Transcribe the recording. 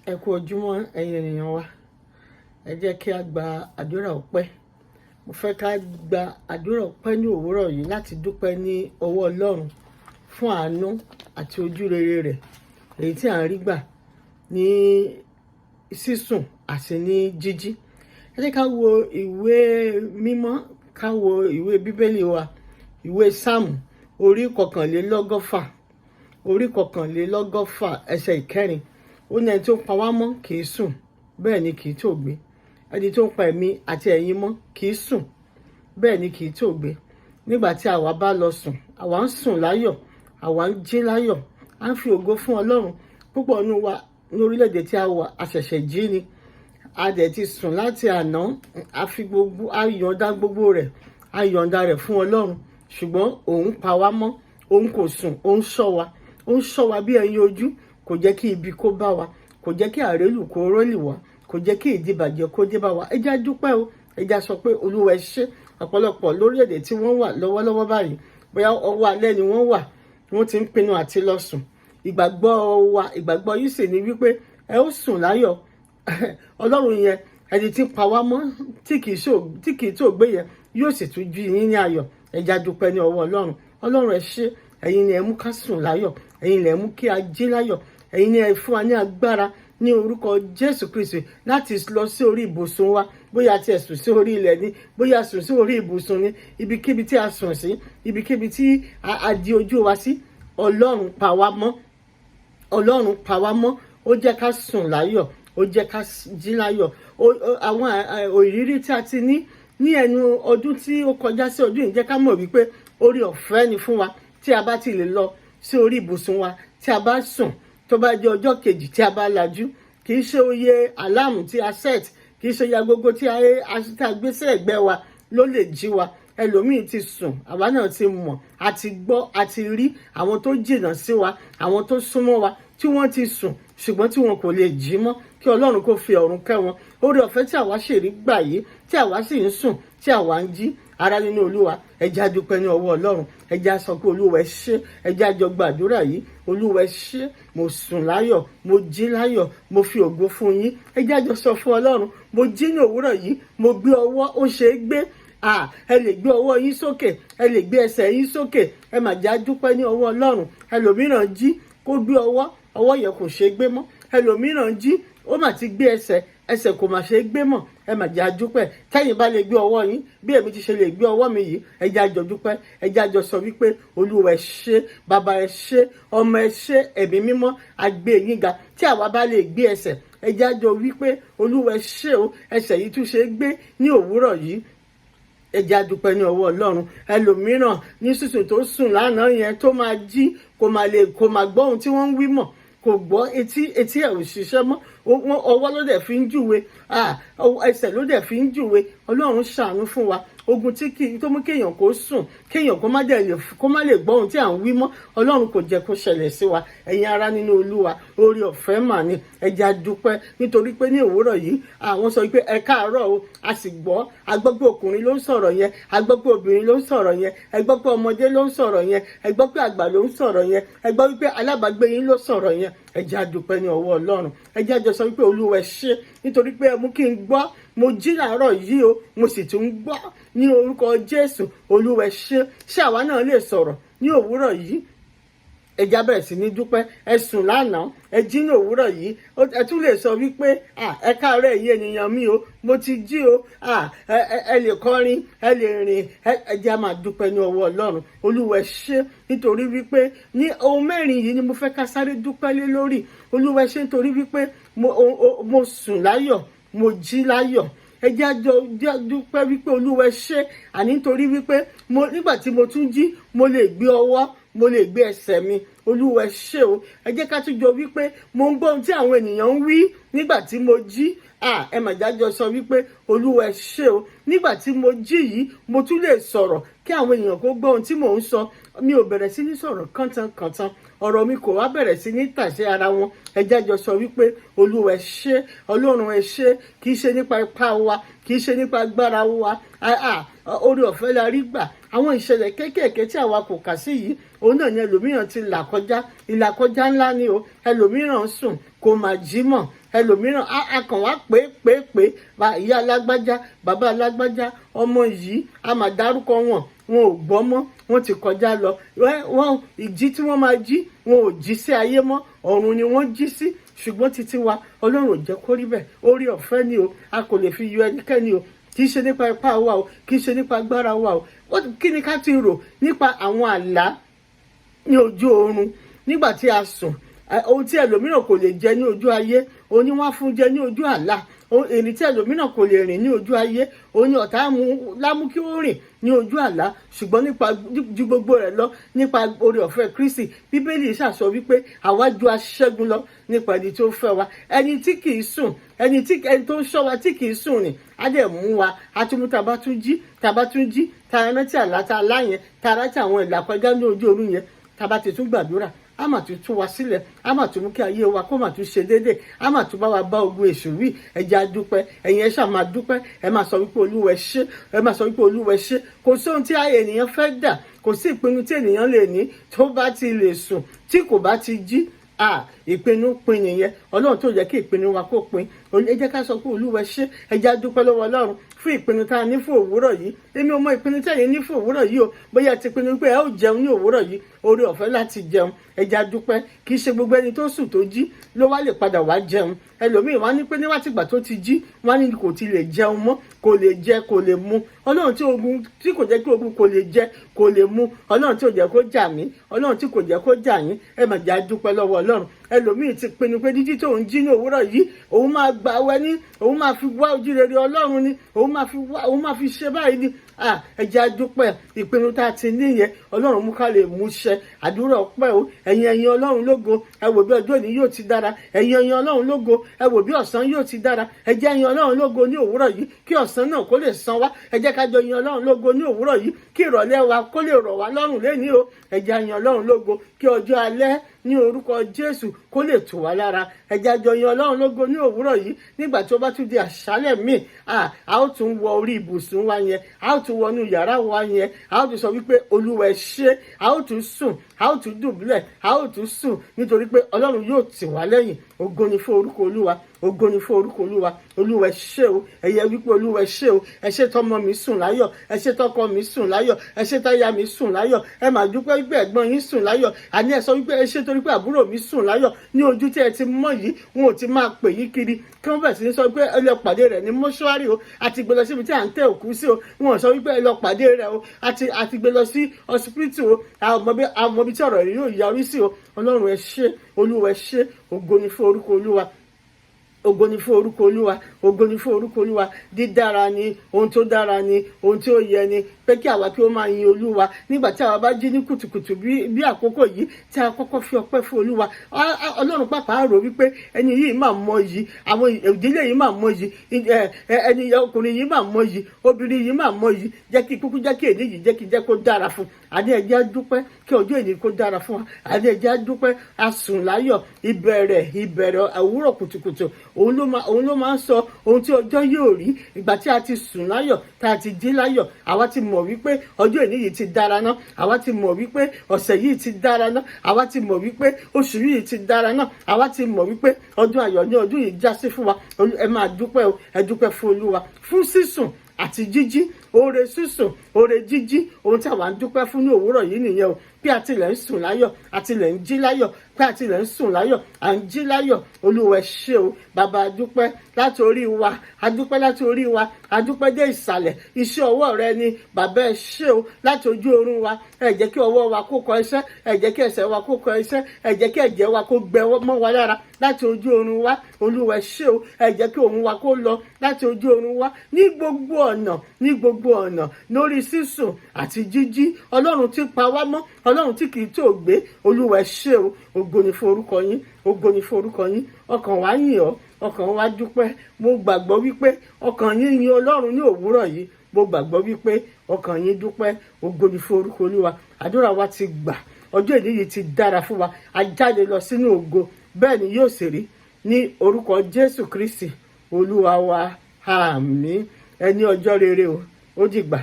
Ẹ kú ojúmọ́ ẹ̀yin ènìyàn wa. Ẹ jẹ́ kí a gba àdúrà ọpẹ́. Mo fẹ́ ká gba àdúrà ọpẹ́ ní òwúrọ̀ yìí láti dúpẹ́ ní ọwọ́ Ọlọ́run fún àánú àti ojú rere rẹ̀ èyí tí à ń rí gbà ní sísùn àti ní jíjí. Ẹ jẹ́ ká wo ìwé mímọ́, ká wo ìwé Bíbélì wa, ìwé Sáàmù orí kọkànlélọ́gọ́fà ẹsẹ̀ ìkẹrin. Ó ní ẹni tó ń pa wá mọ́ kì í sùn, bẹ́ẹ̀ ni kì í tòògbé. Ẹni tó ń pa ẹ̀mí àti ẹ̀yin mọ́ kì í sùn, bẹ́ẹ̀ ni kì í tòògbé. Nígbà tí àwa bá lọ sùn, àwa ń sùn láyọ̀, àwa ń jí láyọ̀, à ń fi ògo fún Ọlọ́run. Púpọ̀ nínú wa ní orílẹ̀-èdè tí a wà, a ṣẹ̀ṣẹ̀ jí ni. A dẹ̀ ti sùn láti àná, a yọ̀ǹda gbogbo rẹ̀, a yọ̀ǹda rẹ̀ fún Ọlọ́run. Ṣùgbọ́n òun pa wá mọ́, òun kò sùn, òun ṣọ́ wa bí ẹyin ojú. Kò jẹ́ kí ibi kó bá wa, kò jẹ́ kí àrélù kó rólì wá, kò jẹ́ kí ìdíbàjẹ́ kó dé bá wa. Ẹ jẹ́ á dúpẹ́ o, ẹ jẹ́ á sọ pé Olúwa ẹ ṣé. Ọ̀pọ̀lọpọ̀ lórílẹ̀-èdè tí wọ́n wà lọ́wọ́lọ́wọ́ báyìí, bóyá ọwọ́ alẹ́ ni wọ́n wà, wọ́n ti ń pinnu àti lọ sùn. Ìgbàgbọ́ yìí sì ni wípé ẹ ó sùn láyọ̀. Ọlọ́run yẹn, ẹni tí ń pa wá mọ́ tí kì í tòògbé yẹn, yóò sì tún jí yín ní ayọ̀. Ẹ jẹ́ á dúpẹ́ ní ọwọ́ Ọlọ́run. Ọlọ́run ẹ ṣé, ẹ̀yin ni ẹ mú ká sùn láyọ̀, ẹ̀yin ni ẹ mú kí a jí láyọ̀, ẹ̀yin ni ẹ fún wa ní agbára ní orúkọ Jésù Kristi láti lọ sí orí ibùsùn wa. Bóyá a ti sùn sí orí ilẹ̀ ni, bóyá a sùn sí orí ibùsùn ni, ibikíbi tí a sùn sí, ibikíbi tí a di ojú wa sí, Ọlọ́run pa wá mọ́. Ọlọ́run pa wá mọ́, ó jẹ́ ká sùn láyọ̀, ó jẹ́ ká jí láyọ̀. Àwọn òrírí tí a ti ní ẹnu ọdún tí ó kọjá sí ọdún yìí jẹ́ ká mọ̀ wípé orí ọ̀fẹ́ ni fún wa tí a bá ti lè lọ sí orí ibùsùn wa, tí a bá sùn, tó bá jẹ́ ọjọ́ kejì tí a bá lajú. Kì í ṣe oye àláàmù tí a set, kì í ṣe oye agogo tí a gbé sí ẹ̀gbẹ́ wa ló lè jí wa. Ẹlòmíì ti sùn, àwa náà ti mọ̀, a ti gbọ́, a ti rí àwọn tó jìnnà sí wa, àwọn tó súnmọ́ wa tí wọ́n ti sùn ṣùgbọ́n tí wọn kò lè jí mọ́. Kí Ọlọ́run kó fi ọ̀run kẹ́ wọn. Oore ọ̀fẹ́ tí àwa ṣì rí gbà yìí, tí àwa sì ń sùn, tí àwa ń jí, ará nínú Olúwa, ẹ jẹ́ á dúpẹ́ ní ọwọ́ Ọlọ́run. Ẹ jẹ́ á sọ pé Olúwa ẹ ṣé. Ẹ jẹ́ á jọ gbàdúrà yìí. Olúwa ẹ ṣé, mo sùn láyọ̀, mo jí láyọ̀, mo fi ògo fún yín. Ẹ jẹ́ á jọ sọ fún Ọlọ́run. Mo jí ní òwúrọ̀ yìí, mo gbé ọwọ́, ó ṣe é gbé. Ẹ lè gbé ọwọ́ yín sókè, ẹ lè gbé ẹsẹ̀ yín sókè. Ẹ mà jẹ́ á dúpẹ́ ní ọwọ́ Ọlọ́run. Ẹlòmíràn jí kó gbé ọwọ́ yẹn kò ṣe é gbé mọ́. Ẹlòmíràn jí ó mà ti gbé ẹsẹ̀ kò mà ṣe é gbé mọ́. Ẹ mà jẹ́ á dúpẹ́. Tẹ́yin bá lè gbé ọwọ́ yín bí èmi ti ṣe lè gbé ọwọ́ mi yìí, ẹ jẹ́ á jọ dúpẹ́. Ẹ jẹ́ á jọ sọ wípé Olúwa ẹ ṣé, Bàbá ẹ ṣé, Ọmọ ẹ ṣé, Ẹ̀mí Mímọ́ a gbé yín ga. Tí àwa bá lè gbé ẹsẹ̀, ẹ jẹ́ á jọ wípé Olúwa ẹ ṣé o, ẹsẹ̀ yìí tún ṣe é gbé ní òwúrọ̀ yìí. Ẹ jẹ́ á dúpẹ́ ní ọwọ́ Ọlọ́run. Ẹlòmíràn ní sísùn tó sùn lánàá yẹn tó máa jí kò máa gbọ́ ohun tí wọ́n ń wí mọ́, kò gbọ́, etí ẹ̀ ò ṣiṣẹ́ mọ́. Ọwọ́ ló dẹ̀ fi ń júwe, ẹsẹ̀ ló dẹ̀ fi ń júwe. Ọlọ́run ṣàánú fún wa. Ogun tó mú kéèyàn kó sùn, kéèyàn kó má lè gbọ́ ohun tí à ń wí mọ́, Ọlọ́run kò jẹ́ kó ṣẹlẹ̀ sí wa. Ẹ̀yin ará nínú Olúwa, oore ọ̀fẹ́ mà ni. Ẹ jẹ́ á dúpẹ́ nítorí pé ní òwúrọ̀ yìí àwọn sọ pé ẹ káàárọ̀ o, a sì gbọ́. A gbọ́ pé ọkùnrin ló ń sọ̀rọ̀ yẹn, a gbọ́ pé obìnrin ló ń sọ̀rọ̀ yẹn, ẹ gbọ́ pé ọmọdé ló ń sọ̀rọ̀ yẹn, ẹ gbọ́ pé àgbà ló ń sọ̀rọ̀ yẹn, ẹ gbọ́ wípé alábàágbé yín ló sọ̀rọ̀ yẹn. Ẹ jẹ́ á dúpẹ́ ní ọwọ́ Ọlọ́run. Ẹ jẹ́ á jọ sọ wípé Olúwa ẹ ṣé nítorí pé ẹ mú kí n gbọ́. Mo jí láàárọ̀ yìí o, mo sì tún gbọ́ ní orúkọ Jésù. Olúwa ẹ ṣé. Ṣé àwa náà lè sọ̀rọ̀ ní òwúrọ̀ yìí? Ẹ jẹ́ á bẹ̀rẹ̀ sí ní dúpẹ́. Ẹ sùn lánàá, ẹ jí ní òwúrọ̀ yìí. Ẹ tún lè sọ wípé ẹ káàárọ̀ ẹ̀yin ènìyàn mi o, mo ti jí o. Ẹ lè kọrin, ẹ lè rìn. Ẹ jẹ́ á máa dúpẹ́ ní ọwọ́ Ọlọ́run. Olúwa ẹ ṣé nítorí wípé ní ohun mẹ́rin yìí ni mo fẹ́ ká sáré dúpẹ́ lé lórí. Olúwa ẹ ṣé nítorí wípé mo sùn láyọ̀, mo jí láyọ̀. Ẹ jẹ́ á jọ dúpẹ́ wípé Olúwa ẹ ṣé. Àní nítorí wípé nígbà tí mo tún jí, mo lè gbé ọwọ́, mo lè gbé ẹsẹ̀ mi. Olúwa ẹ ṣé o. Ẹ jẹ́ ká tún jọ wípé mo ń gbọ́ ohun tí àwọn ènìyàn ń wí nígbà tí mo jí. Ẹ mà jájọ sọ wípé Olúwa ẹ ṣé o. Nígbà tí mo jí yìí, mo tún lè sọ̀rọ̀ kí àwọn ènìyàn kó gbọ́ ohun tí mò ń sọ. Mi ò bẹ̀rẹ̀ sí ní sọ̀rọ̀ kántankàntan. Ọ̀rọ̀ mi kò wá bẹ̀rẹ̀ sí ní tàsé ara wọn. Ẹ jẹ́ á jọ sọ wípé Olúwa ẹ ṣé, Ọlọ́run ẹ ṣé. Kì í ṣe nípa ipá wa, kì í ṣe nípa agbára wa. Oore ọ̀fẹ́ la rí gbà. Àwọn ìṣẹ̀lẹ̀ kéékèèké tí àwa kò kà sí yìí, òun náà ni ẹlòmíràn ti là kọjá. Ìlàkọjá ńlá ni o. Ẹlòmíràn sùn kò mà jí mọ́. ẹlòmíràn a kàn wá pé ìyá alágbájá bàbá alágbájá ọmọ yìí a máa dárúkọ wọn ò gbọ́ mọ́, wọ́n ti kọjá lọ, wọ́n ìjí tí wọ́n máa jí wọn ò jí sí ayé mọ́, ọ̀run ni wọ́n jí sí. Ṣùgbọ́n títí wa Ọlọ́run ò jẹ́ kó rí bẹ́ẹ̀, orí ọ̀fẹ́ ni o, a kò lè fi yọ ẹnikẹ́ni o, kì í ṣe nípa ipá wa o, kì í ṣe nípa agbára wa o. Kí ni ká ti rò nípa àwọn àlá ní ojú oorun nígbà tí a sùn? Ohun tí ẹlòmíràn kò lè jẹ ní ojú ayé òun ni wọ́n fún jẹ ní ojú àlá. Èyí tí ẹlòmíràn kò lè rìn ní ojú ayé òun ni ọ̀tá lámú kí ó rìn ní ojú àlá. Ṣùgbọ́n nípa ju gbogbo rẹ̀ lọ, nípa oore ọ̀fẹ́ Kristi, Bíbélì ṣàsọ wípé àwa ju aṣẹ́gun lọ nípa ẹni tó fẹ́ wa. Ẹni tí kì í sùn, ẹni tó ń ṣọ́ wa tí kì í sùn ni á dẹ̀ mú wa, á tún mú tá bá tún jí tá rántí àlá tá lá yẹn, tá rántí àwọn ìlàkọjá ní ojú oorun yẹn, tá bá ti tún gbàdúrà, a máa tún tú wa sílẹ̀, a máa tún mú kí ayé wa kó máa tún ṣe déédéé, a máa tún bá wa bá ogun èṣù wí. Ẹ jẹ́ á dúpẹ́, ẹ̀yin ẹ ṣáà máa dúpẹ́, ẹ máa sọ wípé Olúwa ẹ ṣé, ẹ máa sọ wípé Olúwa ẹ ṣé. Kò sí ohun tí ènìyàn fẹ́ dà, kò sí ìpinnu tí ènìyàn lè ní tó bá ti lè sùn tí kò bá ti jí. Ìpinnu pin nìyẹn. Ọlọ́run tó jẹ́ kí ìpinnu wa kó pin. Ẹ jẹ́ ká sọ pé Olúwa ẹ ṣé, ẹ jẹ́ á dúpẹ́ lọ́wọ́ Ọlọ́run fún ìpinnu tá a ní fún òwúrọ̀ yìí. Èmi ò mọ ìpinnu tí ẹ̀yin ní fún òwúrọ̀ yìí o, bóyá ti pinnu pé ẹ ó jẹun ní òwúrọ̀ yìí, oore ọ̀fẹ́ láti jẹun. Ẹ jẹ́ á dúpẹ́. Kì í ṣe gbogbo ẹni tó sùn tó jí ló wá lè padà wá jẹun. Ẹlòmíì wá ní pé níwátìgbà tó ti jí wá ní kò ti lè jẹun mọ́, kò lè jẹ, kò lè mu. Ọlọ́run tí kò jẹ́ kí ogun kò lè jẹ, kò lè mu. Ọlọ́run tí ò jẹ́ kó jà mí, Ọlọ́run tí kò jẹ́ kó jà yín. Ẹ mà jẹ́ á dúpẹ́ lọ́wọ́ Ọlọ́run. Ẹlòmíì ti pinnu pé jíjí tó ń jí ní òwúrọ̀ yìí òun máa gbààwẹ̀ ní, òun máa fi wá ojú rere Ọlọ́run ni, òun máa fi ṣe báyìí ni. Ẹ jẹ́ á dúpẹ́. Ìpinnu tá a ti ní yẹn Ọlọ́run mú ká lè mú ṣẹ. Àdúrà ọpẹ́ o. Ẹ̀yin Ọlọ́run lógo, ẹ wò bí ọjọ́ òní yóò ti dára. Ẹ̀yin Ọlọ́run lógo, ẹ wò bí ọ̀sán yóò ti dára. Ẹ jẹ́ ẹ̀yin Ọlọ́run lógo ní òwúrọ̀ yìí kí ọ̀sán náà kó lè san wá. Ẹ jẹ́ ká jọ yin Ọlọ́run lógo ní òwúrọ̀ yìí kí ìrọ̀lẹ́ wa kó lè rọ̀ wá lọ́rùn lénìí o. Ẹ jẹ́ ẹ̀yin Ọlọ́run lógo kí ọjọ́ alẹ́ ní orúkọ Jésù kó lè tù wá lára. Ẹ jẹ́ á jọ yin Ọlọ́run lógo ní òwúrọ̀ yìí. Nígbà tí ó bá tún di àṣálẹ́ míì, a ó tún wọ orí ibùsùn wa yẹn, a ó tún wọnú yàrá wa yẹn, a ó tún sọ wípé Olúwa ẹ ṣé, a ó tún sùn, a ó tún dùbúlẹ̀, a ó tún sùn nítorí pé Ọlọ́run yóò tì wá lẹ́yìn. Ògo ni fún orúkọ Olúwa, ògo ni fún orúkọ Olúwa. Olúwa ẹ ṣé o. Ẹ̀yẹ wípé Olúwa ẹ ṣé o. Ẹ ṣé tọmọ mi sùn láyọ̀, ẹ ṣé tọkọ mi sùn láyọ̀, ẹ ṣé táyà mi sùn láyọ̀. Ẹ máa dúpẹ́ wípé ẹ̀gbọ́n yín sùn láyọ̀. Àní ẹ sọ wípé ẹ ṣé torí pé àbúrò mi sùn láyọ̀. Ní ojú tí ẹ ti mọ̀ yìí wọn ò ti máa pè yín kiri kí wọ́n bẹ̀rẹ̀ sí ní sọ wípé ẹ lọ pàdé rẹ̀ ní mọ́ṣúárì o, àti gbé lọ síbi tí à ń tẹ òkú sí o. Wọn ò sọ wípé ẹ lọ pàdé rẹ̀ o, àti gbé lọ sí ọsibítù o. àwọn ọmọ ibi tí ọ̀rọ̀ rẹ̀ yóò yọrí sí o. Ọlọ́run ẹ ṣé, Olúwa ẹ ṣé. Ògo ni fún orúkọ Olúwa, ògo ni fún orúkọ Olúwa, ògo ni fún orúkọ Olúwa. Dídára ni ohun tó dára ni ohun tí ó yẹ ni pé kí àwa kí ó máa yin Olúwa nígbà tí àwa bá jí ní kùtùkùtù bí àkókò yìí tí a kọ́kọ́ fi ọpẹ́ fún Olúwa. Ọlọ́run pàápàá rò wípé ẹni yìí máa mọ yìí, àwọn ìdílé yìí máa mọ yìí, ẹni ọkùnrin yìí máa mọ yìí, obìnrin yìí máa mọ yìí. Jẹ́ kí kúkú jẹ́ kí èdè yìí jẹ́ kó dára fún. Àní ẹ jẹ́ á dúpẹ́ kí ọjọ́ èdè kó dára fún wa. Àní ẹ jẹ́ á dúpẹ́. A sùn láyọ̀. Ìbẹ̀rẹ̀ òwúrọ̀ kùtùkùtù òun ló máa ń sọ ohun tí ọjọ́ yóò rí. Ìgbà tí a ti sùn láyọ̀, tá a ti jí láyọ̀, àwa ti mọ̀ wípé ọjọ́ èní yìí ti dára ná. Àwa ti mọ̀ wípé ọ̀sẹ̀ yìí ti dára ná. Àwa ti mọ̀ wípé oṣù yìí ti dára ná. Àwa ti mọ̀ wípé ọdún ayọ̀ ní ọdún yìí já sí fún wa. Ẹ máa dúpẹ́ o. Ẹ dúpẹ́ fún Olúwa fún sísùn àti jíjí. Oore sísùn, oore jíjí, ohun tí àwa ń dúpẹ́ fún ní òwúrọ̀ yìí nìyẹn o. Bí a tilẹ̀ ń sùn láyọ̀, a tilẹ̀ ń jí láyọ̀, pé a tilẹ̀ ń sùn láyọ̀, à ń jí láyọ̀. Olúwa ẹ ṣé o. Bàbá a dúpẹ́ láti orí wa, a dúpẹ́ láti orí wa, a dúpẹ́ dé ìsàlẹ̀. Iṣẹ́ ọwọ́ rẹ ni bàbá ẹ ṣé o. Láti ojú oorun wa, ẹ jẹ́ kí ọwọ́ wa kó kọ iṣẹ́, ẹ jẹ́ kí ẹsẹ̀ wa kó kọ iṣẹ́, ẹ jẹ́ kí ẹ̀jẹ̀ wa kó gbẹ mọ́ wa lára láti ojú oorun wa. Olúwa ẹ ṣé o. Ẹ jẹ́ kí òun wa kó lọ láti ojú oorun wa ní gbogbo ọ̀nà lórí sísùn àti jíjí. Ọlọ́run tí pa wá mọ́, Ọlọ́run tí kì í tó gbé. Olúwa ẹ ṣé o. Ògo ni fún orúkọ yín, ògo ni fún orúkọ yín. Ọkàn wa yìn ọ́, ọkàn wa dúpẹ́. Mo gbàgbọ́ wípé ọkàn yín yin Ọlọ́run ní òwúrọ̀ yìí. Mo gbàgbọ́ wípé ọkàn yín dúpẹ́. Ògo ni fún orúkọ Olúwa. Àdúrà wa ti gbà. Ọjọ́ èní yìí ti dára fún wa. A jáde lọ sínú ògo. Bẹ́ẹ̀ ni yóò sì rí ní orúkọ Jésù Kristi Olúwa wa. Àmín. Ẹ ní ọjọ́ rere o. Ó dìgbà.